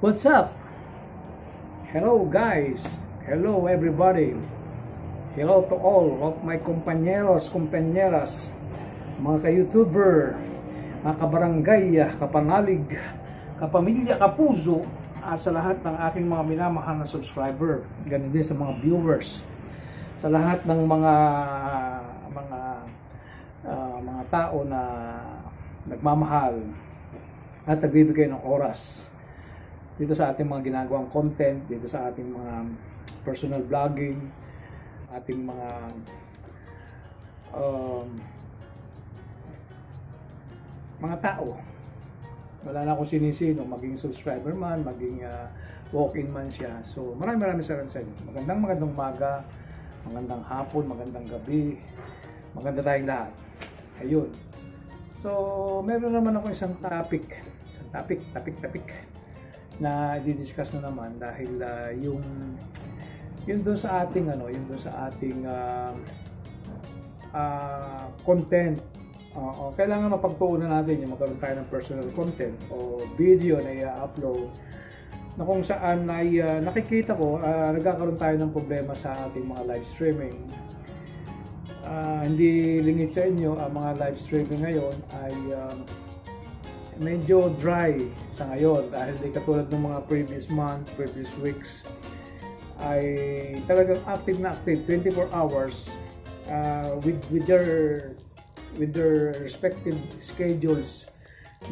What's up? Hello guys. Hello everybody. Hello to all of my compañeros, compañeras, mga ka-YouTuber, mga kabarangay, kapanalig, kapamilya, kapuso, at sa lahat ng aking mga minamahal na subscriber. Ganun din sa mga viewers. Sa lahat ng mga tao na nagmamahal at nagbibigay ng oras dito sa ating mga ginagawang content, dito sa ating mga personal vlogging, ating mga tao. Wala na akong sinisino, maging subscriber man, maging walk-in man siya. So maraming salamat sa inyo. Magandang umaga, magandang hapon, magandang gabi, maganda tayong lahat. Ayun. So meron naman ako isang topic na i-discuss na naman dahil yung doon sa ating content. Kailangan mapagtuunan natin yung magkaroon tayo ng personal content o video na i-upload na kung saan ay nakikita ko nagkakaroon tayo ng problema sa ating mga live streaming. Hindi lingid sa inyo, ang mga live streaming ngayon ay medyo dry sa ngayon dahil di katulad ng mga previous month, previous weeks ay talagang active 24 hours with their respective schedules.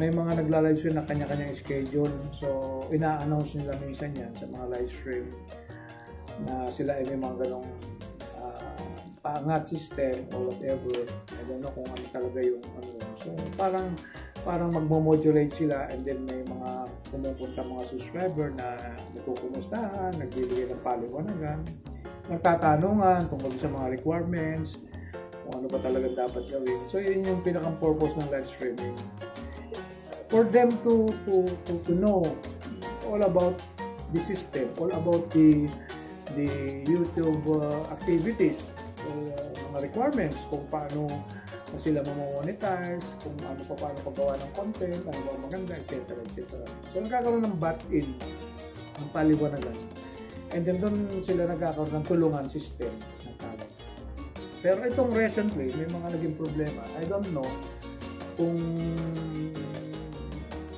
May mga nagla-live stream na kanya-kanyang schedule, so ina-announce nila minsan yan sa mga live stream na sila ay may mga ganong paangat system or whatever. I don't know kung ano talaga yung so parang magmo-modulate sila, and then may mga pumupunta mga subscriber na nagkukumustahan, nagbibigay ng paliwanagan, nagtatanungan tungkol sa mga requirements, kung ano ba talaga dapat gawin. So yun yung pinakang purpose ng live streaming, for them to know all about the system, all about the YouTube activities, mga requirements, kung paano sila mamonetize, kung paano paggawa ng content, ano ba maganda, etc. So nagkakaroon ng butt-in, ng paliwanagan, and then doon sila nagkakaroon ng tulungan system ng tao. Pero itong recently, may mga naging problema. I don't know kung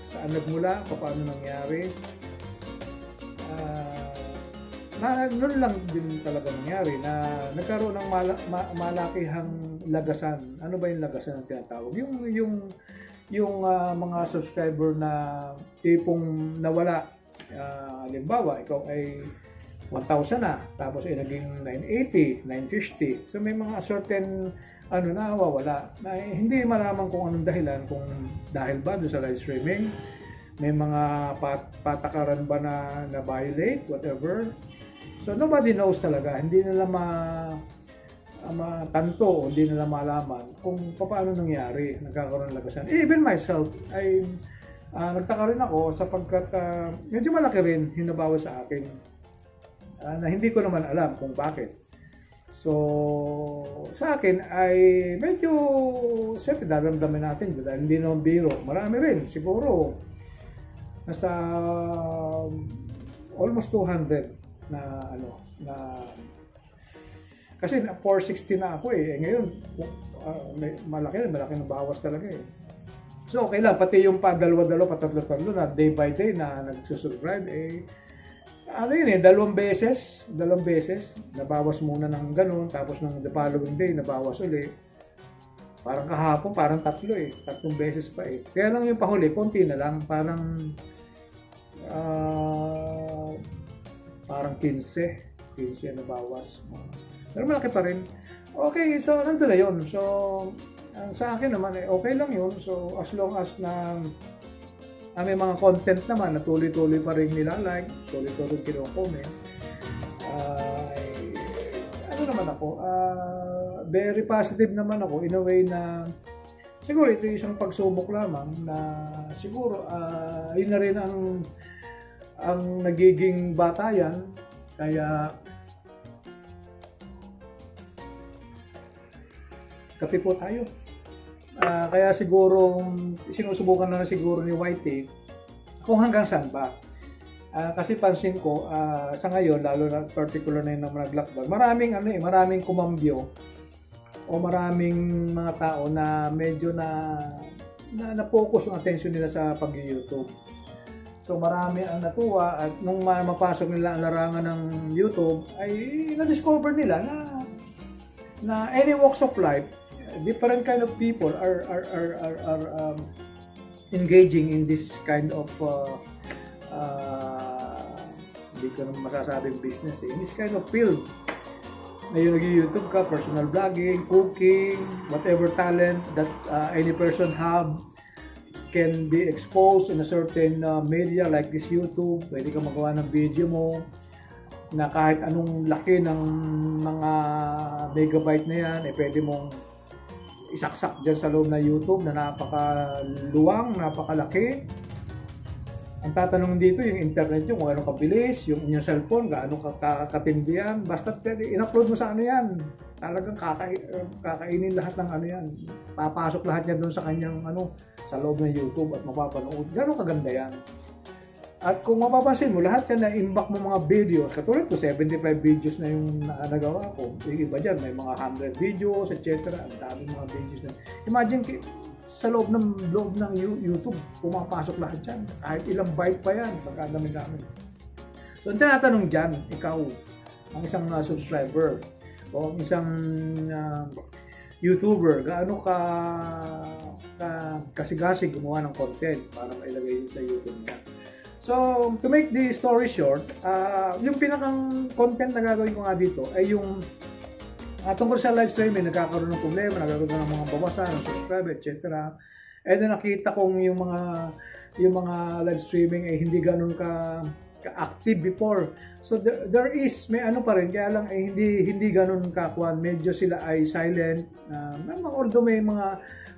saan nagmula, paano nangyari. Noon lang din talaga nangyari na nagkaroon ng malakihang lagasan. Ano ba yung lagasan ng tinatawag? Yung mga subscriber na tipong nawala. Halimbawa, ikaw ay 1,000 na, tapos ay naging 980, 950. So may mga certain nawawala na hindi malaman kung anong dahilan, kung dahil ba doon sa live streaming, may mga patakaran ba na violate, whatever. So nobody knows talaga, hindi nila matanto, hindi nila malaman kung paano nangyari, nagkakaroon ng lagasan. Even myself, ay nagtaka rin ako sapagkat medyo malaki rin hinabawa sa akin na hindi ko naman alam kung bakit. So sa akin ay medyo siyempre daramdamin natin dahil hindi naman biro. Marami rin, siguro nasa almost 200 na kasi 460 na ako ngayon malaki na bawas talaga So okay lang, pati yung dalawa-dalawa, patatlo-tatlo na day by day na nagsusubscribe dalawang beses nabawas muna ng ganun, tapos ng the following day nabawas ulit. Parang kahapon parang tatlong beses pa kaya lang yung pahuli konti na lang, parang 15 na bawas. Pero malaki pa rin. Okay, so nandun na yun. So sa akin naman okay lang yun. So as long as na may mga content naman na tuloy-tuloy pa rin nila-like, tuloy-tuloy kino-comment, naman ako, very positive naman ako in a way na siguro ito isang pagsubok lamang na siguro yun na rin ang nagiging batayan, kaya kape po tayo. Kaya siguro sinusubukan na siguro ni Whitey kung hanggang saan ba. Kasi pansin ko, sa ngayon, lalo na particular na yung nag-lockdown, maraming kumambyo o maraming mga tao na medyo na-focus yung attention nila sa pag-YouTube. So marami ang natuwa at nung mapasok nila ang larangan ng YouTube ay na-discover nila na any walks of life, different kind of people are engaging in this kind of hindi ko naman masasabing business in this kind of field. Na yung nag-YouTube ka, personal vlogging, cooking, whatever talent that any person have can be exposed in a certain media like this YouTube. Pwede ka magawa ng video mo na kahit anong laki ng mga megabyte na yan, pwede mong isaksak dyan sa loob ng YouTube na napakaluwang, napakalaki. Ang tatanong dito, yung internet nyo, kung anong kabilis, yung inyong cellphone, gaano katindi yan. Basta in-upload mo sa ano yan, talagang kakainin lahat ng ano yan. Papasok lahat niya doon sa kanyang sa loob ng YouTube at mapapanood. Gano'ng kaganda yan. At kung mapapansin mo, lahat yan na-imbak mo mga videos. Katulad ko, 75 videos na yung nagawa ko. Yung iba dyan, may mga 100 videos, etc. Ang daming mga videos na. Imagine, sa loob ng YouTube, pumapasok lahat yan. Kahit ilang byte pa yan, pagkadami-dami. So, ang tinatanong dyan, ikaw, ang isang subscriber, o ang isang YouTuber, gaano kasigasig gumawa ng content para mailagay sa YouTube niya. So, to make the story short, yung pinakang content na gagawin ko nga dito ay yung tungkol sa live streaming, nagkakaroon ng problema, nagkakaroon ng mga bawasan, ng subscribe, etc. And then nakita kong yung mga live streaming ay hindi ganun ka-active before. So there is, may ano pa rin, kaya lang ay hindi ganun kakuan, medyo sila ay silent. Although may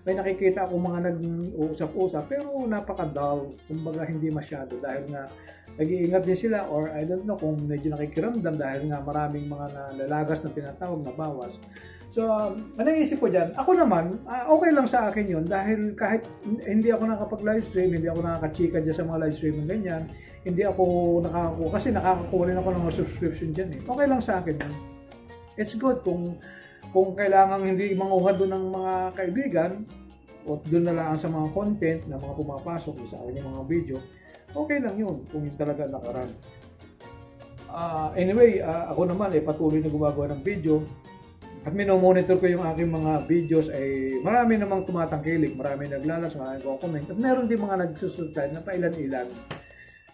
nakikita akong mga nag-uusap-usap, pero napaka-dull, kumbaga hindi masyado dahil nga nag-iingat din sila or I don't know kung medyo nakikiramdam dahil nga maraming mga nalalagas na tinatawag na bawas. So, naisip ko dyan, ako naman, okay lang sa akin yun dahil kahit hindi ako nakapag-live stream, hindi ako nakakachika dyan sa mga live stream ng ganyan, hindi ako nakakakuha, kasi nakakakuha rin ako ng mga subscription dyan eh. Okay lang sa akin yun. It's good kung kailangan hindi manguha doon ng mga kaibigan o doon na lang sa mga content na mga pumapasok sa akin yung mga video, okay lang yun kung yun talaga nakaraan. Anyway, ako naman patuloy na gumagawa ng video at minomonitor ko yung aking mga videos ay marami namang tumatangkilik, marami naglalas, marami nagko-comment at meron din mga nagsusubscribe na pailan-ilan.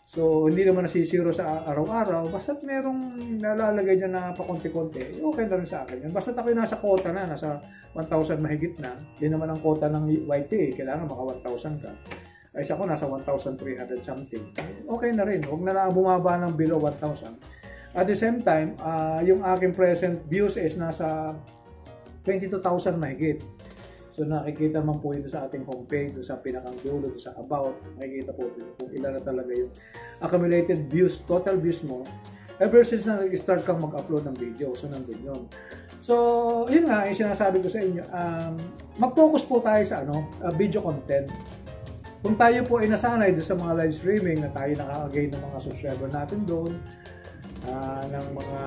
So, hindi naman nasisiro sa araw-araw, basta't merong nalalagay niya na pakonti-konti, okay na rin sa akin. Basta't ako nasa quota na, nasa 1,000 mahigit na, yun naman ang quota ng YT, kailangan maka 1,000 ka. Ay ako nasa 1,300 something. Okay na rin, huwag na lang bumaba ng below 1,000. At the same time, yung aking present views is nasa 22,000 mahigit. So nakikita man po ito sa ating homepage, sa pinakang dulo, sa about, nakikita po ito kung ilan na talaga yung accumulated views, total views mo, ever since na nag-start kang mag-upload ng video. So nandun yun. So yun nga, yung sinasabi ko sa inyo, mag-focus po tayo sa video content. Kung tayo po ay nasanay doon sa mga live streaming na tayo nakaka-gain ng mga subscriber natin doon, ng mga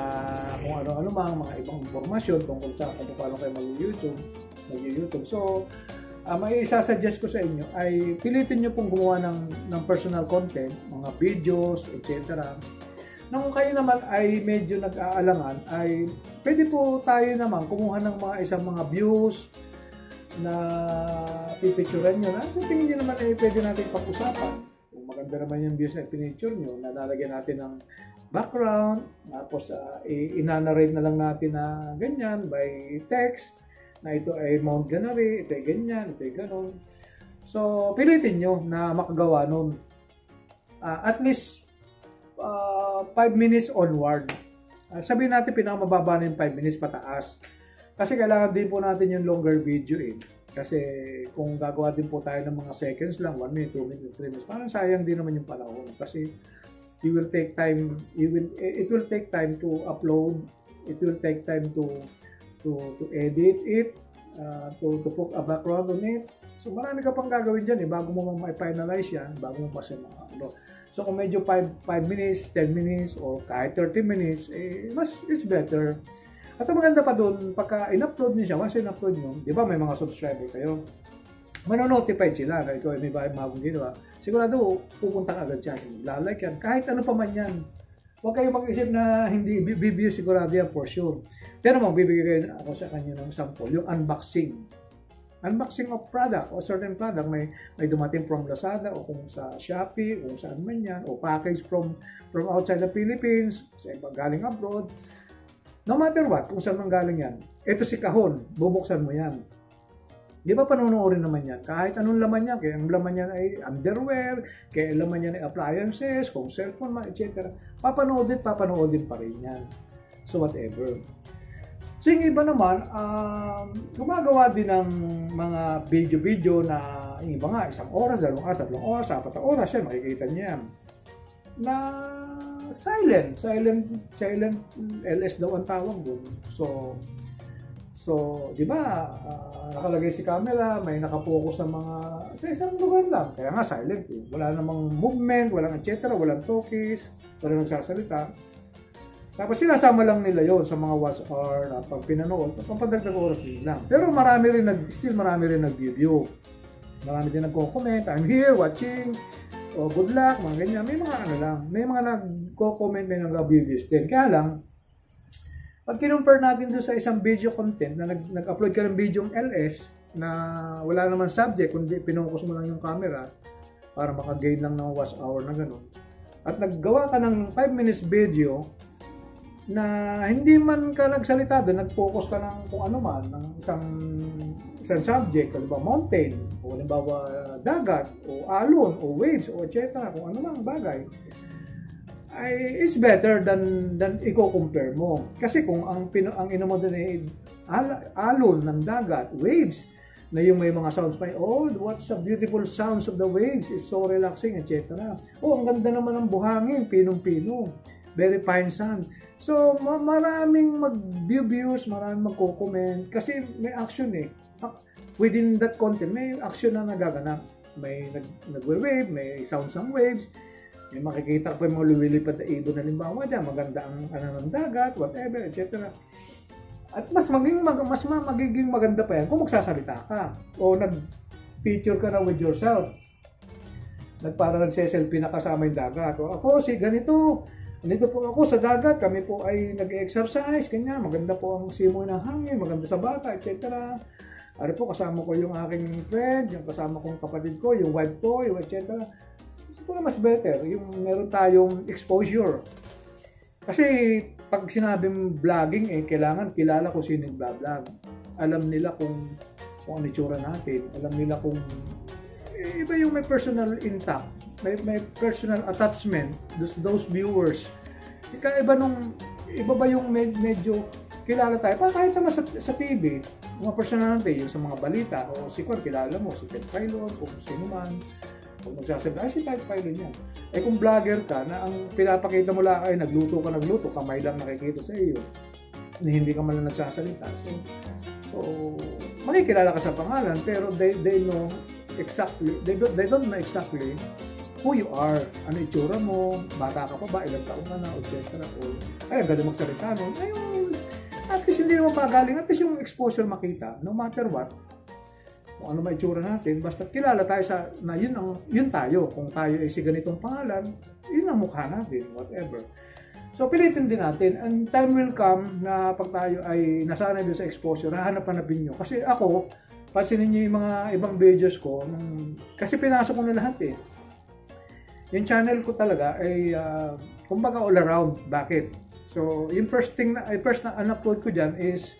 kung ano-ano mga ibang impormasyon tungkol sa paano kayo mag-YouTube. So, may isasuggest ko sa inyo ay pilitin nyo pong gumawa ng personal content, mga videos, etc. Nung kayo naman ay medyo nag-aalangan, ay pwede po tayo naman kumuha ng isang mga views na pipicturean nyo na sa tingin nyo naman ay pwede natin pag-usapan. Kung maganda naman yung views na pinicture nyo, nalalagyan natin ng background, tapos inanarrate na lang natin na ganyan by text, na ito ay Mount Ganari, ito ay ganyan, ito ay ganon. So, pilitin nyo na makagawa nun. At least 5 minutes onward. Sabihin natin pinakamababa na yung 5 minutes pataas. Kasi kailangan din po natin yung longer video eh. Kasi kung gagawa din po tayo ng mga seconds lang, 1 minute, 2 minutes, 3 minutes, parang sayang din naman yung panahon. Kasi it will take time to upload, it will take time to edit it, to put a background on it. So marami ka pang gagawin dyan bago mo ma-finalize yan, bago mo kasi So kung medyo 5 minutes, 10 minutes, or kahit 30 minutes, mas is better. At ang maganda pa doon, pagka in-upload niyo siya, once in-upload mo, di ba may mga subscriber kayo, manonotify sila na ikaw ay may bagong ginawa. Sigurado, pupunta ka agad dyan. Lalike yan. Kahit ano pa man yan. Huwag kayo mag-isip na hindi bibigyo, sigurado yan for sure. Pero magbibigay ako sa kanya ng sample, yung unboxing. Unboxing of product o certain product may dumating from Lazada o kung sa Shopee o saan man yan o package from outside the Philippines, sa ibang galing abroad. No matter what, kung saan man galing yan. Ito si kahon, bubuksan mo yan. Di ba panunuorin naman yan? Kahit anong laman yan, kaya ang laman yan ay underwear, kaya ang laman yan ay appliances, kung cellphone, etc. Papanoodin pa rin yan. So whatever. So yung iba naman, gumagawa din ng mga video na yung iba nga, 1 oras, 2 oras, 3 oras, 4 oras, yan, makikita niya yan. Na silent LS daw ang tawag doon. So, di ba, nakalagay si camera, may nakapokus ng mga sa isang lugar lang. Kaya nga silent eh. Wala namang movement, walang etc., walang talkies, walang nagsasalita. Tapos sinasama lang nila yon sa mga watch hour na pag pinanood, pampadagdag oras din lang. Pero marami rin nag-review. Marami din nagko-comment, I'm here watching, o good luck, mga ganyan. May mga ano lang, may mga nagko-comment, may nag-reviews din. Kaya lang, pag kinumpare natin doon sa isang video content na nag-upload ka ng video ng LS na wala naman subject, kundi pinukus mo lang yung camera para maka-gain lang ng watch hour na gano'n. At naggawa ka ng 5 minutes video na hindi man ka nagsalita doon, nag-focus ka ng kung ano man, ng isang subject, halimbawa mountain, o halimbawa dagat, o alon, o waves, o etc., kung ano mang bagay, ay is better than i-compare mo. Kasi kung ang ino mo doon ay alon ng dagat, waves, na yung may mga sounds pa, oh, what's the beautiful sounds of the waves, is so relaxing, etc. Oh, ang ganda naman ng buhangin, pinong-pino, very fine sound. So, maraming mag-views, maraming magko-comment, kasi may action eh. Within that content, may action na nagaganap. May nagwe-wave, may sounds ng waves, may makikita pa yung mga lumilipad na ibon na limbawa dyan, maganda ang ng dagat, whatever, etc. At mas magiging maganda pa yan kung magsasalita ka o nag-picture ka na with yourself. Para nagse-selfie na kasama yung dagat. O ako, si ganito po ako sa dagat, kami po ay nag-exercise, kanya, maganda po ang simoy ng hangin, maganda sa baka, etc. Ano po, kasama ko yung aking friend, yung kasama kong kapatid ko, yung wife ko, yung etc. Siguro mas better, yung meron tayong exposure. Kasi pag sinabing vlogging, kailangan kilala kung sino yung vlog. Alam nila kung ano itsura natin, alam nila kung iba yung may personal intact, may personal attachment, those viewers. Iba ba yung medyo kilala tayo, kahit naman sa TV, mga personality, yung sa mga balita, o si Kwan, kilala mo, si Ted Filon, o sino man, kung magsasabi, si Ted Filon yan. Kung vlogger ka, na ang pinapakita mo lang ay nagluto, kamay lang nakikita sa iyo, na hindi ka man lang nagsasalita. So makikilala ka sa pangalan, pero they know exactly, they don't know exactly who you are, ano itsura mo, bata ka pa ba, ilang taon ka na, etc. Ay, ang ganda magsalita nun. Ayun, at least hindi naman pagaling, at least yung exposure makita, no matter what, kung ano may itsura natin, basta kilala tayo na yun tayo. Kung tayo ay si ganitong pangalan, yun ang mukha natin, whatever. So, pilitin din natin, and time will come na pag tayo ay nasanay doon sa exposure, hahanap-hanapin nyo. Kasi ako, pansinin nyo yung mga ibang videos ko, kasi pinasok ko na lahat eh. Yung channel ko talaga ay, kumbaga all around. Bakit? So, yung first na upload ko dyan is,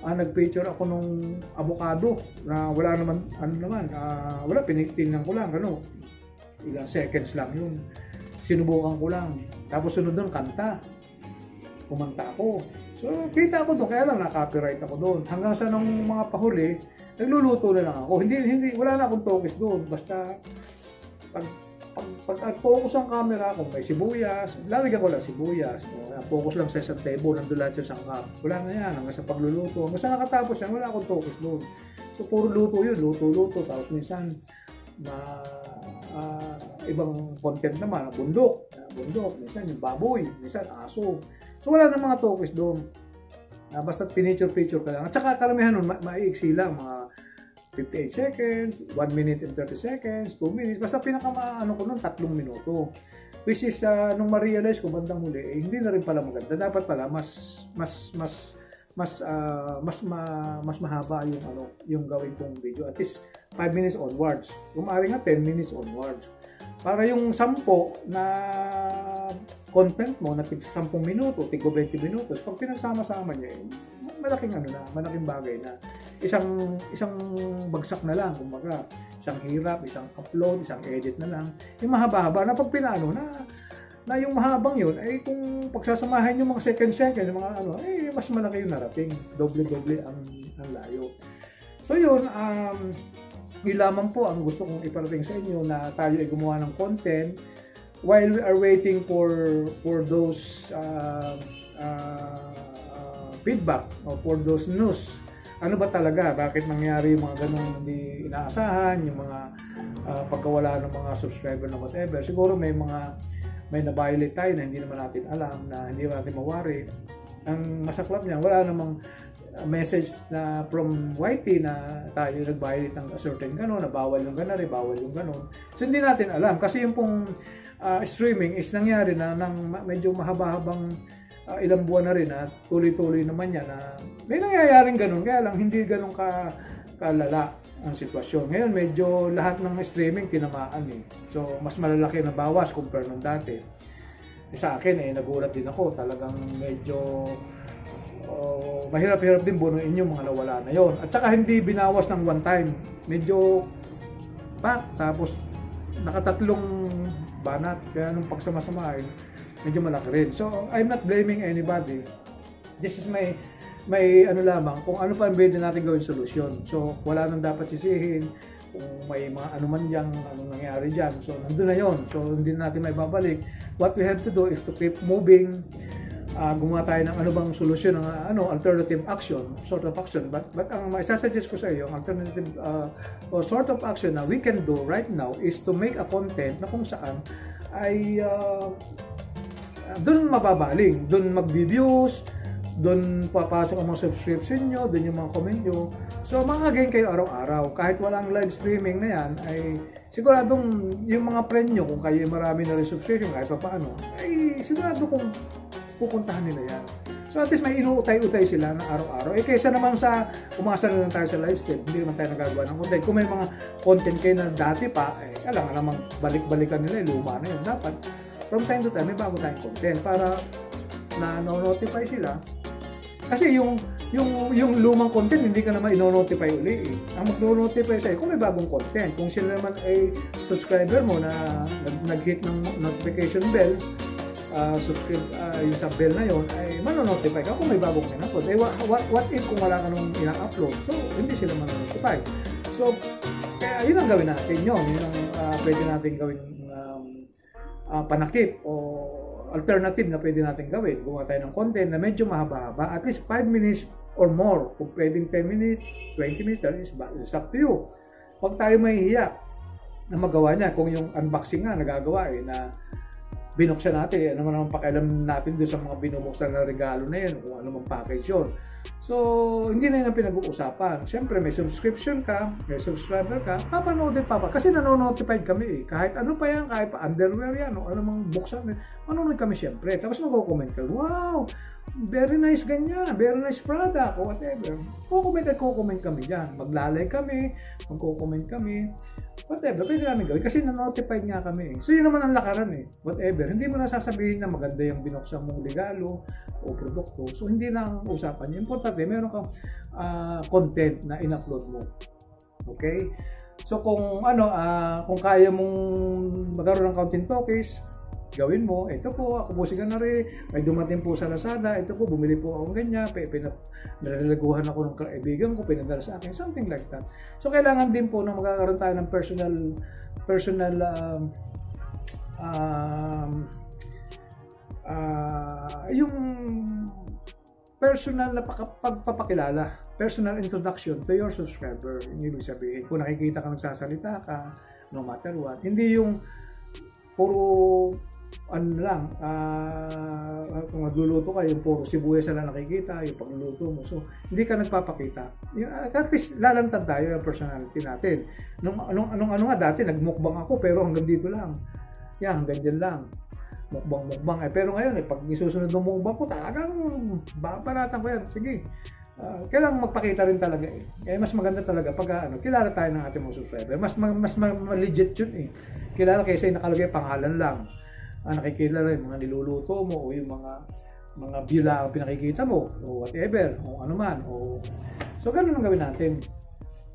nag-picture ako nung avocado na wala naman, wala, pinitingnan ko lang, ilang seconds lang yun. Sinubukan ko lang. Tapos sunod doon, kumanta ako. So, kita ako doon, kaya lang na-copyright ako doon. Hanggang sa nung mga pahuli, nagluluto na lang ako. Wala na akong talkies doon. Basta, pag pag focus ang camera, kung may sibuyas, lalagyan ko lang sibuyas. Focus lang sa isang table, nandun lahat yung sangkap. Wala na yan, hanggang sa pagluluto. Hanggang sa nakatapos yan, wala akong focus doon. So, puro luto yun, luto. Tapos minsan, ibang content naman, bundok. Minsan yung baboy, minsan aso. So, wala na mga focus doon. Basta pinicture ka lang. At saka karamihan nun, maiiksi lang, mga 58 seconds, 1 minute and 30 seconds, 2 minutes. Basta pinaka-ano ko nun, 3 minuto. Which is, nung ma-realize ko bandang huli, hindi na rin pala maganda. Dapat pala, mas mahaba yung gawin kong video. At least, 5 minutes onwards. Kung maaari nga, 10 minutes onwards. Para yung 10 na content mo na tig 10 minuto, tig 20 minutos, pag pinagsama-sama niya, malaking bagay na isang bagsak na lang, kumbaga, isang hirap, isang upload, isang edit na lang. Yung mahaba-haba na pag pinano na yung mahabang yun, ay kung pagsasamahin yung mga second, yung mga mas malaki yung narating. Doble-doble ang layo. So yun, yun lamang po ang gusto kong iparating sa inyo na tayo ay gumawa ng content while we are waiting for those feedback or for those news. Ano ba talaga? Bakit nangyari yung mga ganong hindi inaasahan, yung mga pagkawala ng mga subscriber na whatever. Siguro may na-violate tayo na hindi naman natin alam, na hindi natin mawari. Ang masaklap niya, wala namang message na from YT na tayo nag-violate ng certain gano'n, na bawal yung gano'n, bawal yung gano'n. So hindi natin alam kasi yung pong streaming is nangyari na ng medyo mahaba-habang ilang buwan na rin at tuloy-tuloy naman yan na may nangyayaring gano'n, kaya lang hindi gano'n kalala ang sitwasyon. Ngayon medyo lahat ng streaming tinamaan So mas malalaki na bawas compare nung dati. Sa akin nagulat din ako, talagang medyo mahirap-hirap din bunuin yung mga nawala na yon. At saka hindi binawas ng one time. Medyo tapos nakatatlong banat. Kaya nung pagsama-samahin, medyo malaki rin. So, I'm not blaming anybody. This is may lamang kung ano pa ang pwede natin gawin solusyon. So, wala nang dapat sisihin. Kung may mga anuman dyan, anong nangyari dyan. So, nandun na yon. So, hindi natin may babalik. What we have to do is to keep moving. Gumawa tayo ng bang solusyon ng alternative action, sort of action. But ang maisasuggest ko sa iyo, alternative or sort of action na we can do right now is to make a content na kung saan ay doon mababaling, doon mag-views, doon papasok ang mga subscription nyo, doon yung mga comment nyo. So mga-gain kayo araw-araw. Kahit walang live streaming na yan, ay siguradong yung mga friend nyo, kung kayo marami na rin subscription, kahit pa paano, ay sigurado kung pupuntahan nila yan. So at least may inuutay-utay sila na araw-araw. Kaysa naman sa umasa na lang tayo sa live stream, hindi naman tayo nagagawa ng content. Kung may mga content kayo na dati pa, alam nga namang balik-balikan nila, luma na yun. Dapat, from time to time, may bago tayong content para na-notify sila. Kasi yung lumang content, hindi ka naman ino-notify uli Ang mag-notify sa'yo kung may bagong content. Kung sila naman ay subscriber mo na nag-hit ng notification bell, subscribe yung sa bell na yon ay manonotify ka kung may bagong in-upload. What if kung wala ka nung ina-upload? So, hindi sila manonotify. So, kaya yun ang gawin natin yun. Yun ang pwede natin gawin panakip o alternative na pwede natin gawin. Gumawa tayo ng content na medyo mahaba-haba. At least 5 minutes or more. Kung pwedeng 10 minutes, 20 minutes, it's up to you. Huwag tayo mahihiya na magawa niya. Kung yung unboxing nga nagagawa na binuksan natin, ano naman pakialam natin doon sa mga binubuksan na regalo na yun, kung ano mang package yun. So, hindi na yun ang pinag-uusapan. Siyempre, may subscription ka, may subscriber ka, papanoodin pa. Kasi nanonotified kami kahit ano pa yan, kahit pa underwear yan, o ano mang buksan, manonood kami siyempre. Tapos mag-comment ka, wow, very nice ganyan, very nice product, o whatever. Kukomment kami dyan. Maglalay kami, magko-comment kami. Whatever, pwede namin gawin kasi na-notified nga kami. So yun naman ang lakaran whatever. Hindi mo na sasabihin na maganda yung binuksan mong regalo o produkto. So hindi na ang usapan. Importante, meron kang content na in-upload mo. Okay? So kung kung kaya mong magkaroon ng content tokens, gawin mo. Ito po, ako po si Ganari, may dumating po sa Lazada, ito po, bumili po akong ganyan, nalalaguhan ako ng kaibigan ko, pinadala sa akin, something like that. So, kailangan din po na magkakaroon tayo ng personal yung personal na pagpapakilala, personal introduction to your subscriber. Yung ibig sabihin, kung nakikita ka nagsasalita ka, no matter what, hindi yung puro ano lang, kung magluluto ka, yung puro sibuyas na lang nakikita, yung pagluluto mo. So, hindi ka nagpapakita. At least, lalantad tayo yung personality natin. Ano nga dati, nagmukbang ako, pero hanggang dito lang. Yan, hanggang dyan lang. Mukbang. Pero ngayon, pag isusunod ng mukbang ko, talagang babanatan ko yan. Sige. Kailangan magpakita rin talaga eh. Mas maganda talaga pag kilala tayo ng ating mga subscriber. Mas legit yun eh. Kilala kaysa yung nakalagay pangalan lang. Nakikita rin mga niluluto mo o yung mga view lang pinakikita mo o whatever o ano man. So ganun ang gawin natin.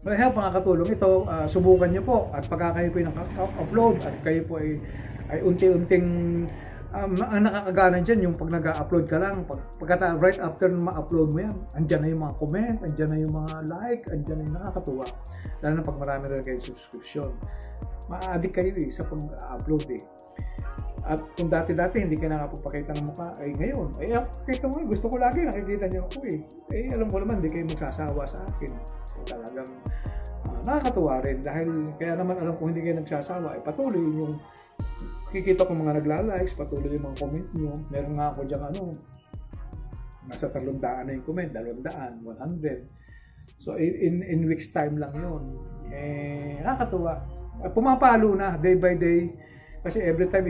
But help, makakatulong ito. Subukan nyo po at pagka kayo po yung upload at kayo po ay unti-unting ang nakakagana dyan yung pag nag-upload ka lang, right after ma-upload mo yan, andyan na yung mga comment, andyan na yung mga like, andyan na yung nakakatuwa. Lalo na pag marami rin kayo subscription. Ma-addict kayo sa pag-upload eh. At kung dati-dati hindi ka nakapagpakita ng mukha, ay ngayon, kita mo, gusto ko lagi, nakikita niyo ako eh. Alam ko naman, hindi kayo magsasawa sa akin. So talagang nakakatuwa rin dahil kaya naman alam ko hindi kayo nagsasawa, patuloy yung kikita ko mga nagla-likes, patuloy yung mga comment nyo. Meron nga ako dyan nasa 300 na yung comment, 200, 100. So in weeks time lang yun. Nakakatuwa. Pumapalo na day by day. Kasi every time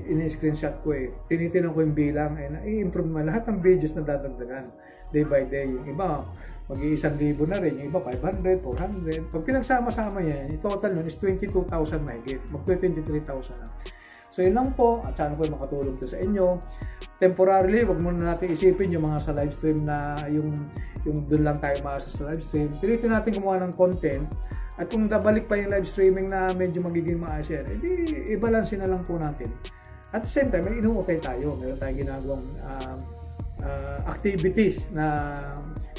ini-screenshot ko tinitingnan ko yung bilang, i-improve naman lahat ng videos na dadagdagan day by day. Yung iba, mag-1,000 na rin. Yung iba, 500, 400. Pag pinagsama-sama yan, yung total nun is 22,000 mahigit. Mag-23,000 na. So yun lang po, at sana po makatulong to sa inyo. Temporarily, wag muna natin isipin yung mga sa live stream na yung doon lang tayo maasa sa live stream. Pilitin natin gumawa ng content. At kung nabalik pa yung live streaming na medyo magiging maayos yan, edi i-balance na lang po natin. At the same time, may inuutay tayo. Meron tayong ginagawang activities na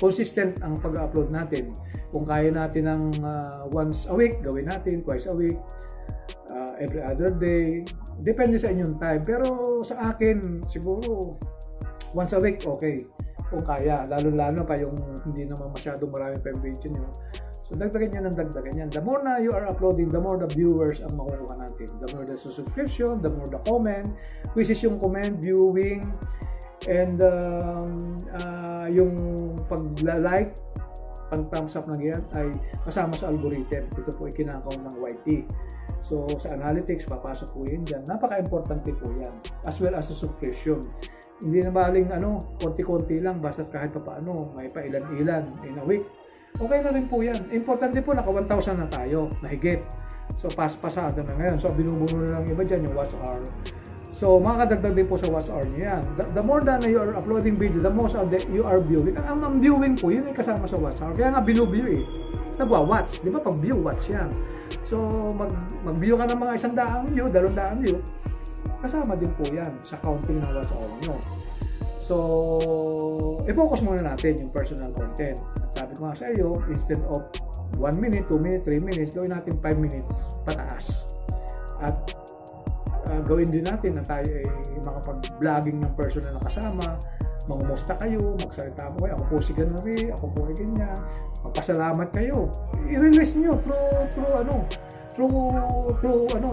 consistent ang pag-upload natin. Kung kaya natin ng once a week, gawin natin, twice a week, every other day. Depende sa inyong time. Pero sa akin, siguro, once a week, okay. Kung kaya. Lalo-lalo pa yung hindi naman masyadong marami pa yung video nyo. So, dagdagan yan ng dagdagan yan. The more na you are uploading, the more the viewers ang makukuha natin. The more the subscription, the more the comment, which is yung comment, viewing, and yung pag-like, pag-thumbs up na yan ay kasama sa algorithm. Ito po ay kinakount ng YT. So, sa analytics, papasok po yun dyan. Napaka-importante po yan. As well as sa subscription. Hindi na baling konti-konti lang, basta kahit pa paano, may pailan-ilan in a week. Okay na rin po yan. Importante po, naka 1,000 na tayo, mahigit. So, pasado na ngayon. So, binubuno na lang iba dyan yung watch hour. So, makakadagdag din po sa watch hour nyo yan. The more than you are uploading video, the most you are viewing. Ang viewing po, yun ay kasama sa watch hour. Kaya nga, binu-view nagwa-watch. Di ba? Pag view, watch yan. So, mag-view ka ng mga 100 view, 200 view. Kasama din po yan sa counting ng watch hour nyo. So, i-focus muna natin yung personal content. At sabi ko nga sa iyo, instead of 1 minute, 2 minutes, 3 minutes, gawin natin 5 minutes pataas. At gawin din natin na tayo ay makapag-vlogging ng personal na kasama, mangumusta kayo, magsalita mo kayo, ako po si Ganari, ako po ay ganyan, magpasalamat kayo. I-release nyo through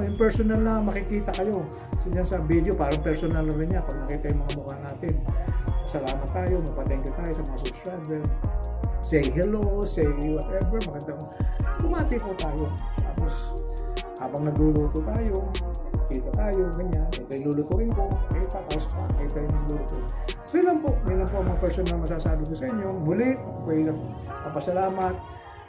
yung personal na makikita kayo. Kasi dyan sa video, parang personal na rin niya pag nakita yung mga mukha natin. Salamat tayo, magpa-thank you tayo sa mga subscriber. Say hello, say whatever, magandang bumati po tayo. Tapos, habang nagluluto tayo, kita tayo, ganyan. Ito yung lulutuin ko, kita, tapos kita yung nagluluto. So, yun lang po ang mga personal na masasabi ko sa inyo. Muli, ako ay papasalamat,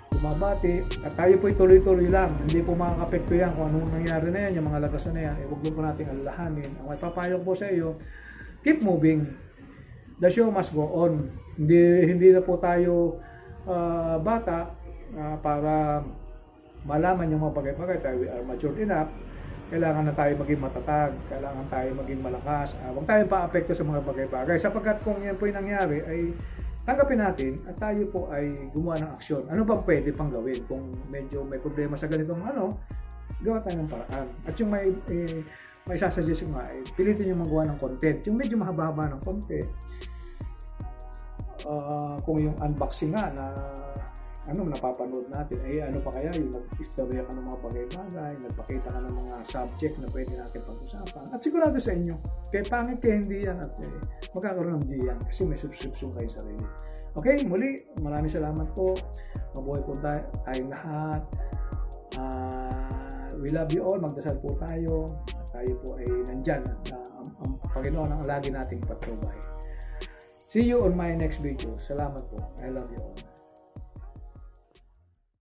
bumabati, at tayo po tuloy-tuloy lang. Hindi po makakapekto yan kung anong nangyari na yan, yung mga lagasan na yan, huwag po natin alalahanin. Ang may papayo po sa iyo, keep moving. The show must go on. Hindi na po tayo bata para malaman yung mga bagay-bagay. Tayo are matured enough. Kailangan na tayo maging matatag. Kailangan tayo maging malakas. Huwag tayong pa-apekto sa mga bagay-bagay. Sapagkat kung yan po yung nangyari, ay tanggapin natin at tayo po ay gumawa ng aksyon. Ano bang pwede pang gawin? Kung medyo may problema sa ganitong gawa tayo ng paraan. At yung may may isasuggest ko nga, pilitin yung magawa ng content. Yung medyo mahaba-haba ng content, kung yung unboxing nga na napapanood natin, ano pa kaya yung nag-istorya ka ng mga bagay-bagay, nagpakita ka ng mga subject na pwede natin pag-usapan. At sigurado sa inyo, kaya pangit kaya hindi yan at magkakaroon ng di yan kasi may subscription kayo sa sarili. Okay, muli, maraming salamat po. Mabuhay po tayong lahat. We love you all. Magdasal po tayo. At tayo po ay nandyan. Ang Panginoon ang lagi nating patnubay. See you on my next video. Salamat po. I love you all.